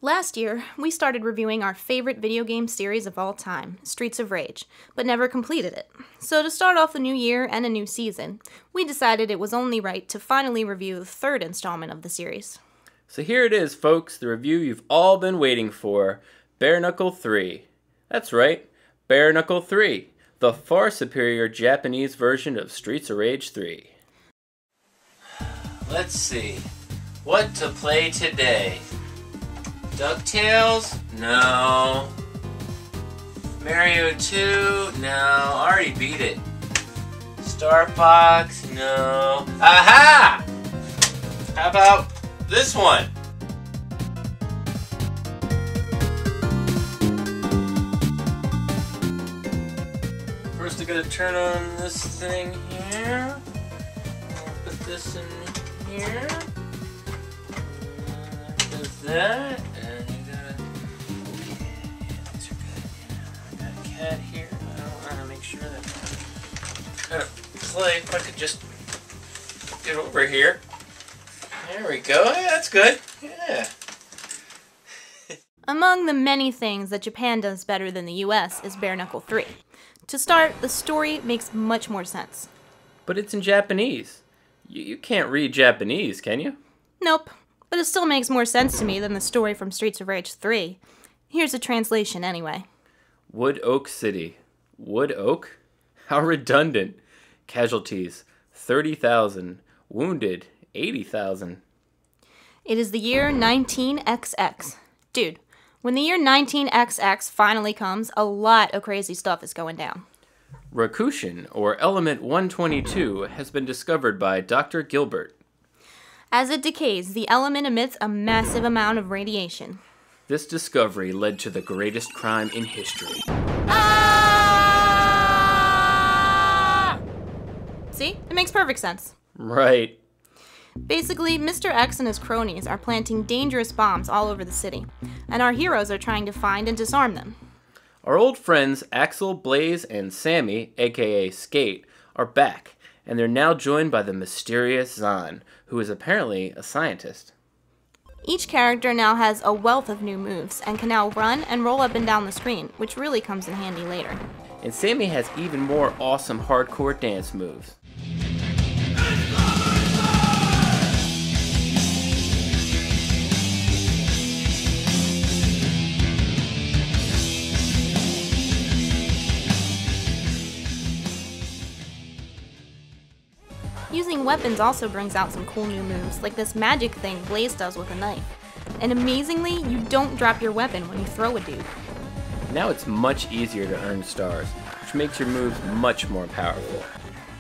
Last year, we started reviewing our favorite video game series of all time, Streets of Rage, but never completed it. So to start off the new year and a new season, we decided it was only right to finally review the third installment of the series. So here it is, folks, the review you've all been waiting for, Bare Knuckle 3. That's right, Bare Knuckle 3, the far superior Japanese version of Streets of Rage 3. Let's see, what to play today? DuckTales? No. Mario 2? No, I already beat it. Star Fox? No. Aha! How about this one? First I gotta turn on this thing here. Put this in here. There's that. And you gotta... Yeah, these are good. Yeah, I got a cat here. I want to make sure that... Gotta play. If I could just get over here. There we go. Yeah, that's good. Yeah. Among the many things that Japan does better than the US is Bare Knuckle 3. To start, the story makes much more sense. But it's in Japanese. You can't read Japanese, can you? Nope, but it still makes more sense to me than the story from Streets of Rage 3. Here's a translation anyway. Wood Oak City. Wood Oak? How redundant. Casualties, 30,000. Wounded, 80,000. It is the year 19XX. Dude, when the year 19XX finally comes, a lot of crazy stuff is going down. Rakushin, or Element 122, has been discovered by Dr. Gilbert. As it decays, the element emits a massive amount of radiation. This discovery led to the greatest crime in history. Ah! See? It makes perfect sense. Right. Basically, Mr. X and his cronies are planting dangerous bombs all over the city, and our heroes are trying to find and disarm them. Our old friends Axel, Blaze, and Sammy, aka Skate, are back, and they're now joined by the mysterious Zahn, who is apparently a scientist. Each character now has a wealth of new moves, and can now run and roll up and down the screen, which really comes in handy later. And Sammy has even more awesome hardcore dance moves. Using weapons also brings out some cool new moves, like this magic thing Blaze does with a knife. And amazingly, you don't drop your weapon when you throw a dude. Now it's much easier to earn stars, which makes your moves much more powerful.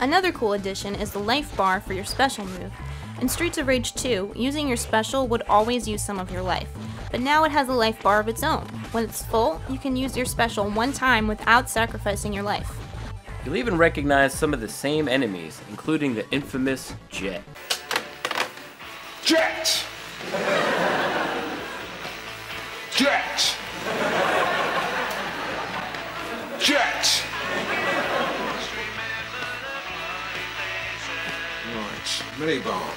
Another cool addition is the life bar for your special move. In Streets of Rage 2, using your special would always use some of your life, but now it has a life bar of its own. When it's full, you can use your special one time without sacrificing your life. You'll even recognize some of the same enemies, including the infamous Jet. Jet! Jet! Jet! Launch mini bomb.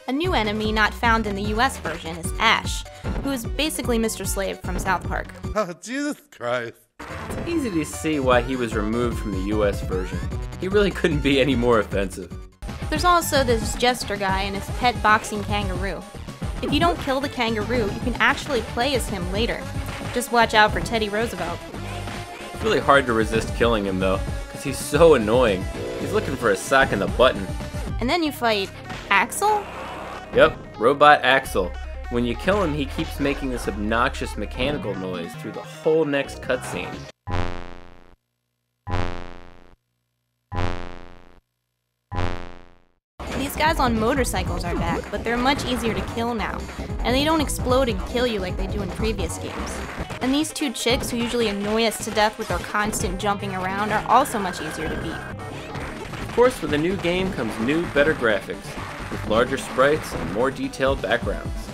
A new enemy not found in the US version is Ash, who is basically Mr. Slave from South Park. Oh, Jesus Christ. It's easy to see why he was removed from the US version. He really couldn't be any more offensive. There's also this Jester guy and his pet boxing kangaroo. If you don't kill the kangaroo, you can actually play as him later. Just watch out for Teddy Roosevelt. It's really hard to resist killing him though, because he's so annoying. He's looking for a sock in the button. And then you fight Axel? Yep, Robot Axel. When you kill him, he keeps making this obnoxious mechanical noise through the whole next cutscene. These guys on motorcycles are back, but they're much easier to kill now, and they don't explode and kill you like they do in previous games. And these two chicks who usually annoy us to death with their constant jumping around are also much easier to beat. Of course, with a new game comes new, better graphics, with larger sprites and more detailed backgrounds.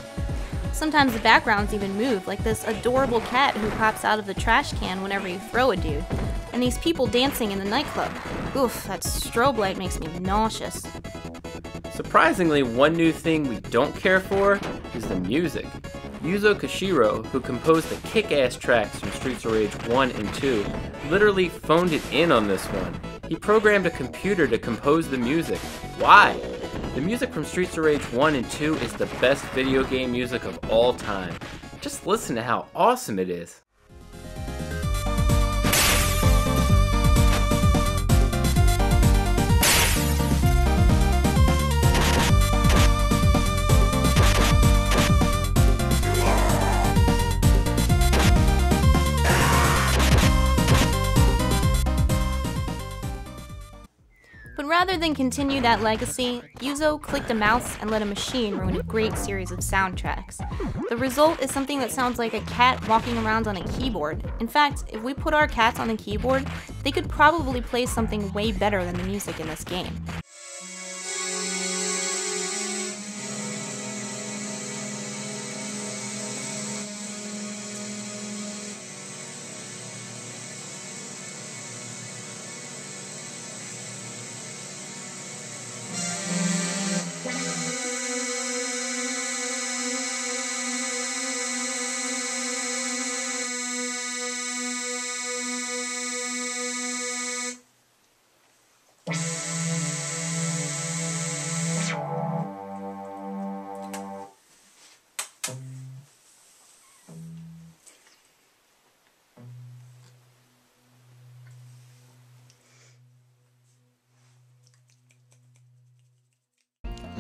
Sometimes the backgrounds even move, like this adorable cat who pops out of the trash can whenever you throw a dude, and these people dancing in the nightclub. Oof, that strobe light makes me nauseous. Surprisingly, one new thing we don't care for is the music. Yuzo Koshiro, who composed the kick-ass tracks from Streets of Rage 1 and 2, literally phoned it in on this one. He programmed a computer to compose the music. Why? The music from Streets of Rage 1 and 2 is the best video game music of all time. Just listen to how awesome it is. But rather than continue that legacy, Yuzo clicked a mouse and let a machine ruin a great series of soundtracks. The result is something that sounds like a cat walking around on a keyboard. In fact, if we put our cats on a keyboard, they could probably play something way better than the music in this game.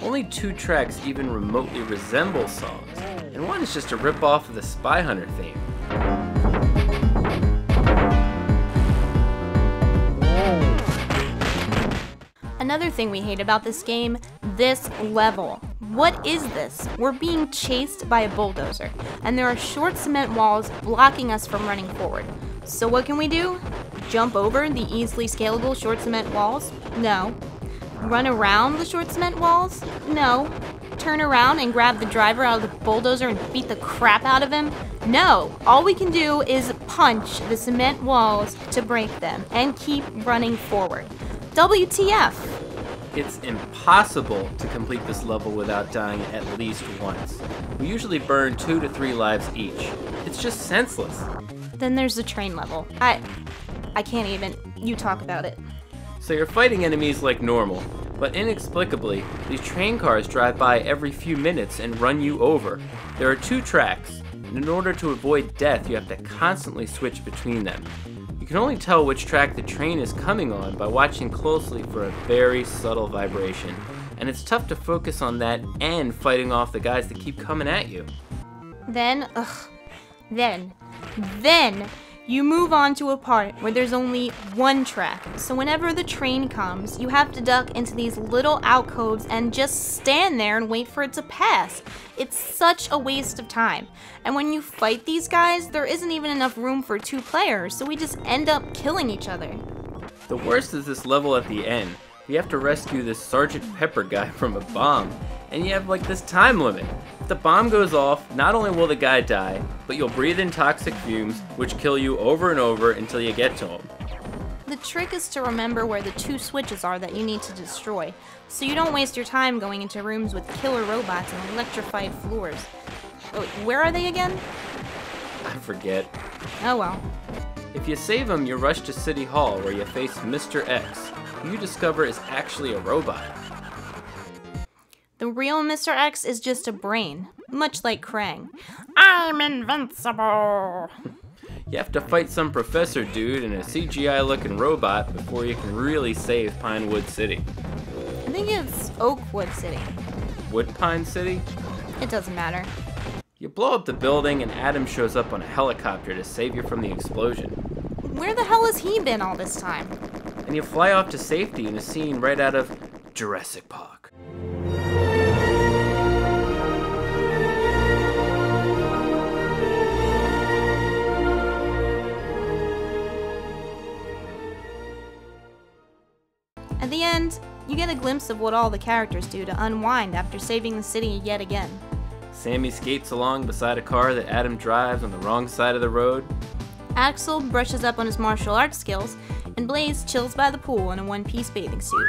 Only 2 tracks even remotely resemble songs, and one is just a rip-off of the Spy Hunter theme. Another thing we hate about this game, this level. What is this? We're being chased by a bulldozer, and there are short cement walls blocking us from running forward. So what can we do? Jump over the easily scalable short cement walls? No. Run around the short cement walls? No. Turn around and grab the driver out of the bulldozer and beat the crap out of him? No. All we can do is punch the cement walls to break them and keep running forward. WTF? It's impossible to complete this level without dying at least once. We usually burn 2 to 3 lives each. It's just senseless. Then there's the train level. I can't even. You talk about it. So you're fighting enemies like normal, but inexplicably, these train cars drive by every few minutes and run you over. There are 2 tracks, and in order to avoid death, you have to constantly switch between them. You can only tell which track the train is coming on by watching closely for a very subtle vibration, and it's tough to focus on that and fighting off the guys that keep coming at you. Then you move on to a part where there's only 1 track. So whenever the train comes, you have to duck into these little alcoves and just stand there and wait for it to pass. It's such a waste of time. And when you fight these guys, there isn't even enough room for 2 players, so we just end up killing each other. The worst is this level at the end. You have to rescue this Sergeant Pepper guy from a bomb, and you have like this time limit. If the bomb goes off, not only will the guy die, but you'll breathe in toxic fumes, which kill you over and over until you get to him. The trick is to remember where the 2 switches are that you need to destroy, so you don't waste your time going into rooms with killer robots and electrified floors. Oh, where are they again? I forget. Oh well. If you save him, you rush to City Hall where you face Mr. X, who you discover is actually a robot. The real Mr. X is just a brain, much like Krang. I'm invincible! You have to fight some professor dude and a CGI-looking robot before you can really save Pinewood City. I think it's Oakwood City. Woodpine City? It doesn't matter. You blow up the building and Adam shows up on a helicopter to save you from the explosion. Where the hell has he been all this time? And you fly off to safety in a scene right out of Jurassic Park. At the end, you get a glimpse of what all the characters do to unwind after saving the city yet again. Sammy skates along beside a car that Adam drives on the wrong side of the road. Axel brushes up on his martial arts skills, and Blaze chills by the pool in a one-piece bathing suit.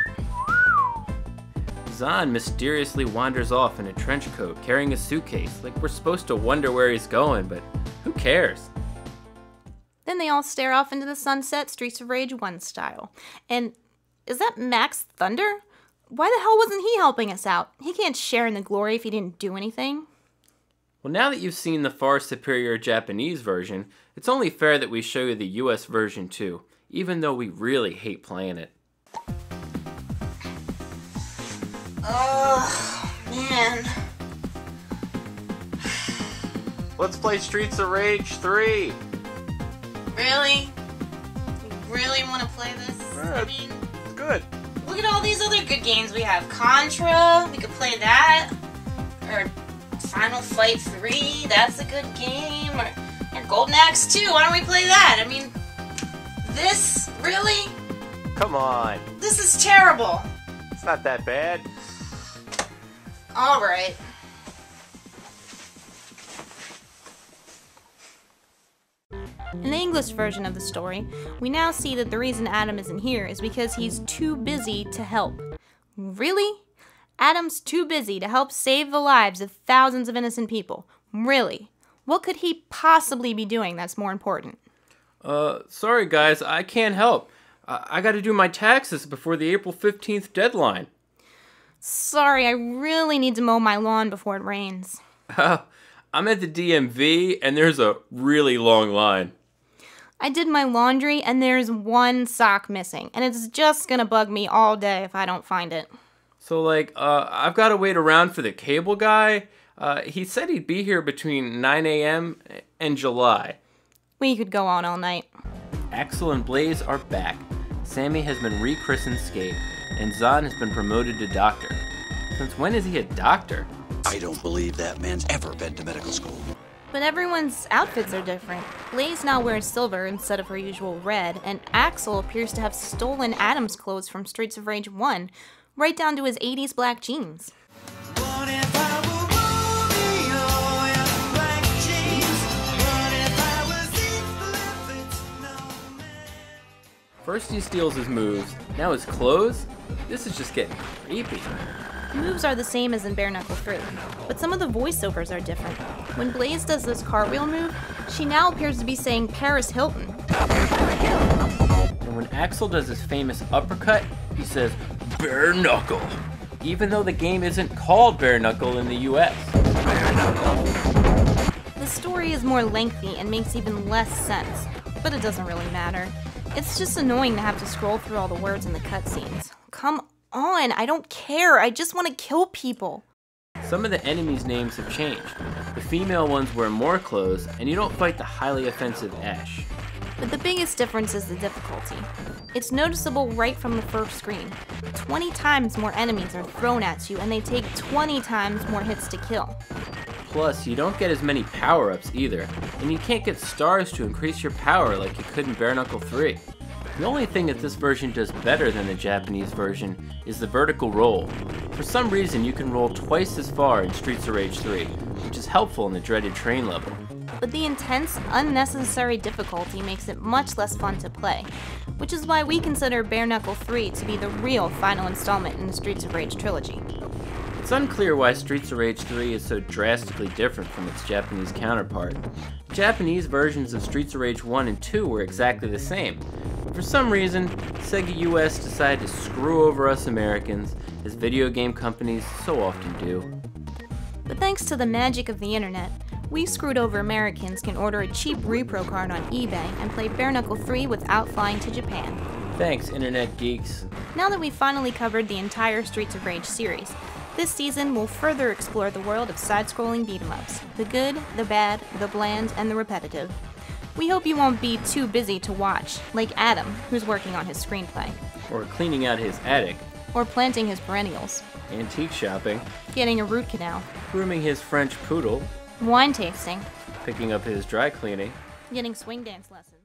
Zahn mysteriously wanders off in a trench coat carrying a suitcase, like we're supposed to wonder where he's going, but who cares? Then they all stare off into the sunset, Streets of Rage 1 style. And is that Max Thunder? Why the hell wasn't he helping us out? He can't share in the glory if he didn't do anything. Well, now that you've seen the far superior Japanese version, it's only fair that we show you the US version too, even though we really hate playing it. Oh, man. Let's play Streets of Rage 3! Really? You really want to play this? I mean, It's good. look at all these other good games we have. Contra, we could play that. Or Final Fight 3, that's a good game. Or Golden Axe 2, why don't we play that? I mean, this, really? Come on, This is terrible. it's not that bad. Alright. In the English version of the story, we now see that the reason Adam isn't here is because he's too busy to help. Really? Adam's too busy to help save the lives of thousands of innocent people. Really? What could he possibly be doing that's more important? Sorry guys, I can't help. I gotta do my taxes before the April 15th deadline. Sorry, I really need to mow my lawn before it rains. I'm at the DMV and there's a really long line. I did my laundry and there's one sock missing, and it's just gonna bug me all day if I don't find it. So like, I've gotta wait around for the cable guy. He said he'd be here between 9 a.m. and July. We could go on all night. Axel and Blaze are back. Sammy has been rechristened Skate, and Zahn has been promoted to doctor. Since when is he a doctor? I don't believe that man's ever been to medical school. But everyone's outfits are different. Blaze now wears silver instead of her usual red, and Axel appears to have stolen Adam's clothes from Streets of Rage 1, right down to his 80s black jeans. First he steals his moves, now his clothes? This is just getting creepy. The moves are the same as in Bare Knuckle 3, but some of the voiceovers are different. When Blaze does this cartwheel move, she now appears to be saying Paris Hilton. And when Axel does his famous uppercut, he says, Bare Knuckle, even though the game isn't called Bare Knuckle in the US. The story is more lengthy and makes even less sense, but it doesn't really matter. It's just annoying to have to scroll through all the words in the cutscenes. Come on, I don't care, I just want to kill people. Some of the enemies' names have changed. The female ones wear more clothes, and you don't fight the highly offensive Ash. But the biggest difference is the difficulty. It's noticeable right from the first screen. 20 times more enemies are thrown at you, and they take 20 times more hits to kill. Plus, you don't get as many power-ups either, and you can't get stars to increase your power like you could in Bare Knuckle 3. The only thing that this version does better than the Japanese version is the vertical roll. For some reason, you can roll twice as far in Streets of Rage 3, which is helpful in the dreaded train level. But the intense, unnecessary difficulty makes it much less fun to play, which is why we consider Bare Knuckle 3 to be the real final installment in the Streets of Rage trilogy. It's unclear why Streets of Rage 3 is so drastically different from its Japanese counterpart. The Japanese versions of Streets of Rage 1 and 2 were exactly the same, but for some reason, Sega US decided to screw over us Americans, as video game companies so often do. But thanks to the magic of the internet, we screwed over Americans can order a cheap repro card on eBay and play Bare Knuckle 3 without flying to Japan. Thanks, internet geeks. Now that we've finally covered the entire Streets of Rage series, this season will further explore the world of side-scrolling beat-em-ups, the good, the bad, the bland, and the repetitive. We hope you won't be too busy to watch, like Adam, who's working on his screenplay, Or cleaning out his attic, or planting his perennials, antique shopping, getting a root canal, grooming his French poodle, wine tasting, picking up his dry cleaning, getting swing dance lessons.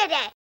today.